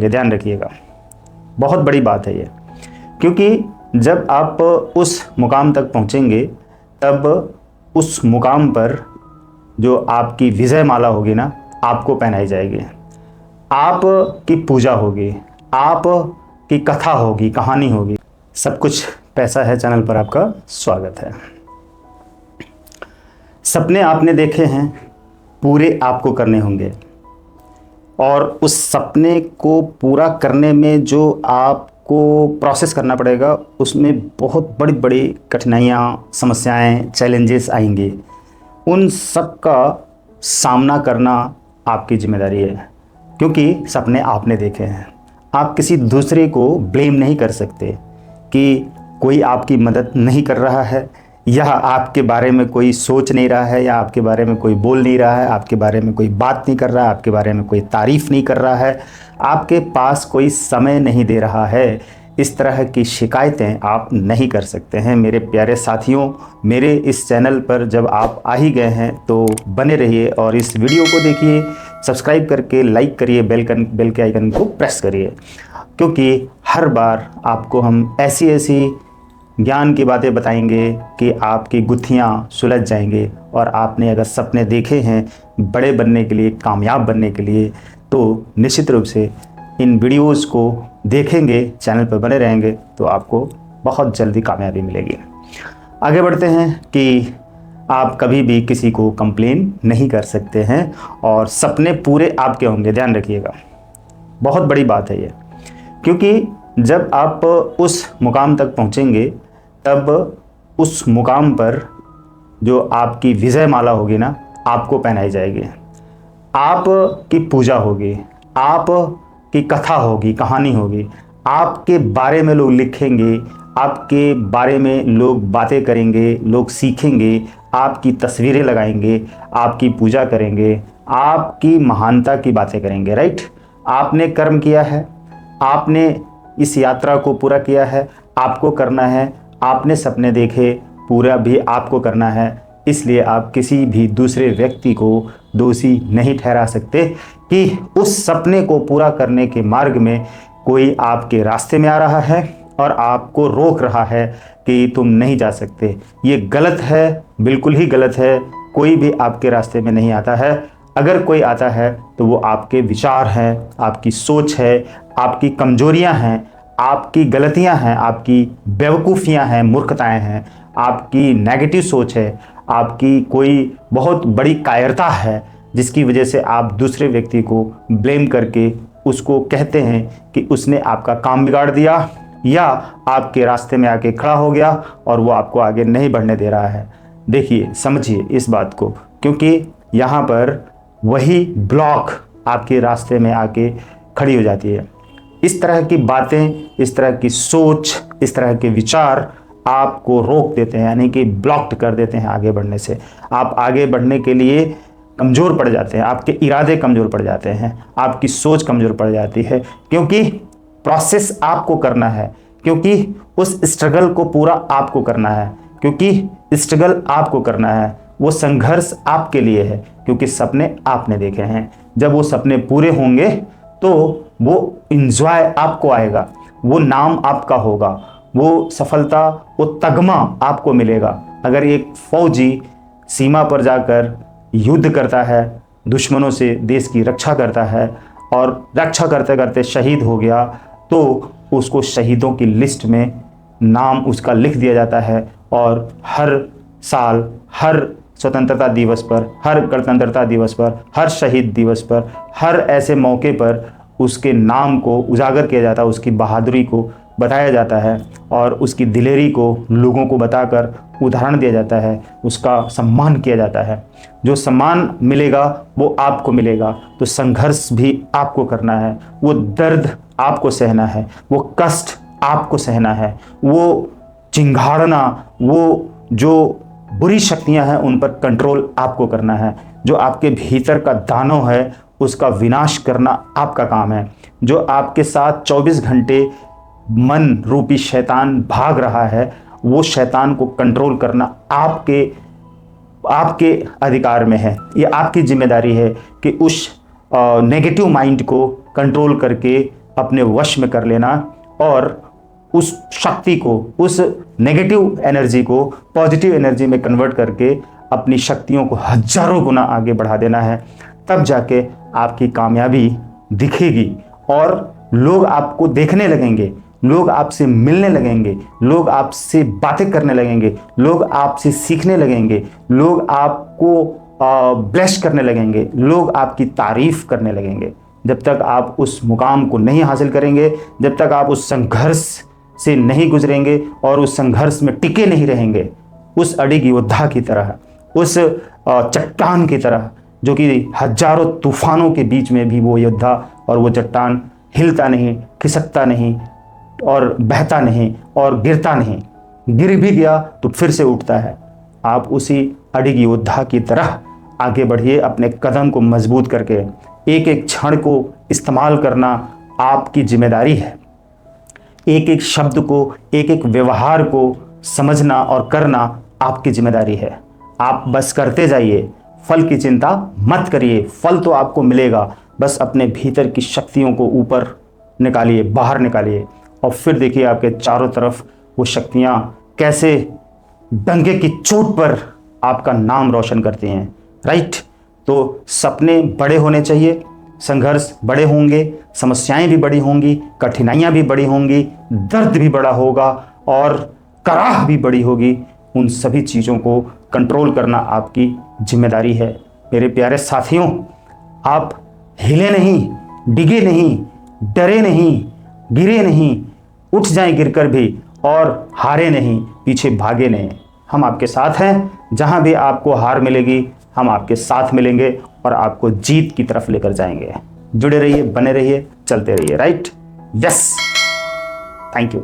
होंगे, ध्यान रखिएगा। बहुत बड़ी बात है ये, क्योंकि जब आप उस मुकाम तक पहुंचेंगे तब उस मुकाम पर जो आपकी विजय माला होगी ना, आपको पहनाई जाएगी, आपकी पूजा होगी, आपकी कथा होगी, कहानी होगी। सब कुछ पैसा है चैनल पर आपका स्वागत है। सपने आपने देखे हैं, पूरे आपको करने होंगे, और उस सपने को पूरा करने में जो आपको प्रोसेस करना पड़ेगा, उसमें बहुत बड़ी बड़ी कठिनाइयाँ, समस्याएं, चैलेंजेस आएंगे। उन सब का सामना करना आपकी जिम्मेदारी है, क्योंकि सपने आपने देखे हैं। आप किसी दूसरे को ब्लेम नहीं कर सकते कि कोई आपकी मदद नहीं कर रहा है, या आपके बारे में कोई सोच नहीं रहा है, या आपके बारे में कोई बोल नहीं रहा है, आपके बारे में कोई बात नहीं कर रहा है, आपके बारे में कोई तारीफ़ नहीं कर रहा है, आपके पास कोई समय नहीं दे रहा है। इस तरह की शिकायतें आप नहीं कर सकते हैं। मेरे प्यारे साथियों, मेरे इस चैनल पर जब आप आ ही गए हैं तो बने रहिए और इस वीडियो को देखिए, सब्सक्राइब करके लाइक करिए, बेल के आइकन को प्रेस करिए, क्योंकि हर बार आपको हम ऐसी ऐसी ज्ञान की बातें बताएंगे कि आपकी गुत्थियाँ सुलझ जाएंगे। और आपने अगर सपने देखे हैं बड़े बनने के लिए, कामयाब बनने के लिए, तो निश्चित रूप से इन वीडियोस को देखेंगे, चैनल पर बने रहेंगे, तो आपको बहुत जल्दी कामयाबी मिलेगी। आगे बढ़ते हैं कि आप कभी भी किसी को कंप्लेन नहीं कर सकते हैं, और सपने पूरे आपके होंगे, ध्यान रखिएगा। बहुत बड़ी बात है ये, क्योंकि जब आप उस मुकाम तक पहुंचेंगे तब उस मुकाम पर जो आपकी विजय माला होगी ना, आपको पहनाई जाएगी, आपकी पूजा होगी, आपकी कथा होगी, कहानी होगी, आपके बारे में लोग लिखेंगे, आपके बारे में लोग बातें करेंगे, लोग सीखेंगे, आपकी तस्वीरें लगाएंगे, आपकी पूजा करेंगे, आपकी महानता की बातें करेंगे। राइट? आपने कर्म किया है, आपने इस यात्रा को पूरा किया है, आपको करना है, आपने सपने देखे, पूरा भी आपको करना है। इसलिए आप किसी भी दूसरे व्यक्ति को दोषी नहीं ठहरा सकते कि उस सपने को पूरा करने के मार्ग में कोई आपके रास्ते में आ रहा है और आपको रोक रहा है कि तुम नहीं जा सकते। ये गलत है, बिल्कुल ही गलत है। कोई भी आपके रास्ते में नहीं आता है। अगर कोई आता है तो वो आपके विचार हैं, आपकी सोच है, आपकी कमजोरियां हैं, आपकी गलतियां हैं, आपकी बेवकूफ़ियां हैं, मूर्खताएं हैं, आपकी नेगेटिव सोच है, आपकी कोई बहुत बड़ी कायरता है, जिसकी वजह से आप दूसरे व्यक्ति को ब्लेम करके उसको कहते हैं कि उसने आपका काम बिगाड़ दिया, या आपके रास्ते में आके खड़ा हो गया और वो आपको आगे नहीं बढ़ने दे रहा है। देखिए, समझिए इस बात को, क्योंकि यहाँ पर वही ब्लॉक आपके रास्ते में आके खड़ी हो जाती है। इस तरह की बातें, इस तरह की सोच, इस तरह के विचार आपको रोक देते हैं, यानी कि ब्लॉक्ड कर देते हैं आगे बढ़ने से। आप आगे बढ़ने के लिए कमज़ोर पड़ जाते हैं, आपके इरादे कमज़ोर पड़ जाते हैं, आपकी सोच कमज़ोर पड़ जाती है, क्योंकि प्रोसेस आपको करना है, क्योंकि उस स्ट्रगल को पूरा आपको करना है, क्योंकि स्ट्रगल आपको करना है, वो संघर्ष आपके लिए है, क्योंकि सपने आपने देखे हैं। जब वो सपने पूरे होंगे तो वो इंजॉय आपको आएगा, वो नाम आपका होगा, वो सफलता, वो तगमा आपको मिलेगा। अगर एक फौजी सीमा पर जाकर युद्ध करता है, दुश्मनों से देश की रक्षा करता है, और रक्षा करते करते शहीद हो गया, तो उसको शहीदों की लिस्ट में नाम उसका लिख दिया जाता है। और हर साल, हर स्वतंत्रता दिवस पर, हर गणतंत्रता दिवस पर, हर शहीद दिवस पर, हर ऐसे मौके पर उसके नाम को उजागर किया जाता है, उसकी बहादुरी को बताया जाता है, और उसकी दिलेरी को लोगों को बताकर उदाहरण दिया जाता है, उसका सम्मान किया जाता है। जो सम्मान मिलेगा वो आपको मिलेगा, तो संघर्ष भी आपको करना है, वो दर्द आपको सहना है, वो कष्ट आपको सहना है, वो चिंघाड़ना, वो जो बुरी शक्तियां हैं उन पर कंट्रोल आपको करना है। जो आपके भीतर का दानव है उसका विनाश करना आपका काम है। जो आपके साथ 24 घंटे मन रूपी शैतान भाग रहा है, वो शैतान को कंट्रोल करना आपके अधिकार में है। ये आपकी जिम्मेदारी है कि उस नेगेटिव माइंड को कंट्रोल करके अपने वश में कर लेना और उस शक्ति को, उस नेगेटिव एनर्जी को पॉजिटिव एनर्जी में कन्वर्ट करके अपनी शक्तियों को हजारों गुना आगे बढ़ा देना है। तब जाके आपकी कामयाबी दिखेगी और लोग आपको देखने लगेंगे, लोग आपसे मिलने लगेंगे, लोग आपसे बातें करने लगेंगे, लोग आपसे सीखने लगेंगे, लोग आपको ब्लेस करने लगेंगे, लोग आपकी तारीफ करने लगेंगे। जब तक आप उस मुकाम को नहीं हासिल करेंगे, जब तक आप उस संघर्ष से नहीं गुजरेंगे और उस संघर्ष में टिके नहीं रहेंगे, उस अडिग योद्धा की तरह, उस चट्टान की तरह जो कि हजारों तूफानों के बीच में भी वो योद्धा और वो चट्टान हिलता नहीं, खिसकता नहीं और बहता नहीं और गिरता नहीं, गिर भी गया तो फिर से उठता है। आप उसी अडिग योद्धा की तरह आगे बढ़िए, अपने कदम को मजबूत करके। एक एक क्षण को इस्तेमाल करना आपकी जिम्मेदारी है। एक एक शब्द को, एक एक व्यवहार को समझना और करना आपकी जिम्मेदारी है। आप बस करते जाइए, फल की चिंता मत करिए, फल तो आपको मिलेगा। बस अपने भीतर की शक्तियों को ऊपर निकालिए, बाहर निकालिए और फिर देखिए आपके चारों तरफ वो शक्तियाँ कैसे डंके की चोट पर आपका नाम रोशन करती हैं। राइट? तो सपने बड़े होने चाहिए, संघर्ष बड़े होंगे, समस्याएं भी बड़ी होंगी, कठिनाइयां भी बड़ी होंगी, दर्द भी बड़ा होगा और कराह भी बड़ी होगी। उन सभी चीज़ों को कंट्रोल करना आपकी जिम्मेदारी है। मेरे प्यारे साथियों, आप हिले नहीं, डिगे नहीं, डरे नहीं, गिरे नहीं, उठ जाएं गिरकर भी और हारे नहीं, पीछे भागे नहीं। हम आपके साथ हैं। जहां भी आपको हार मिलेगी हम आपके साथ मिलेंगे और आपको जीत की तरफ लेकर जाएंगे। जुड़े रहिए, बने रहिए, चलते रहिए। राइट? Yes, thank you.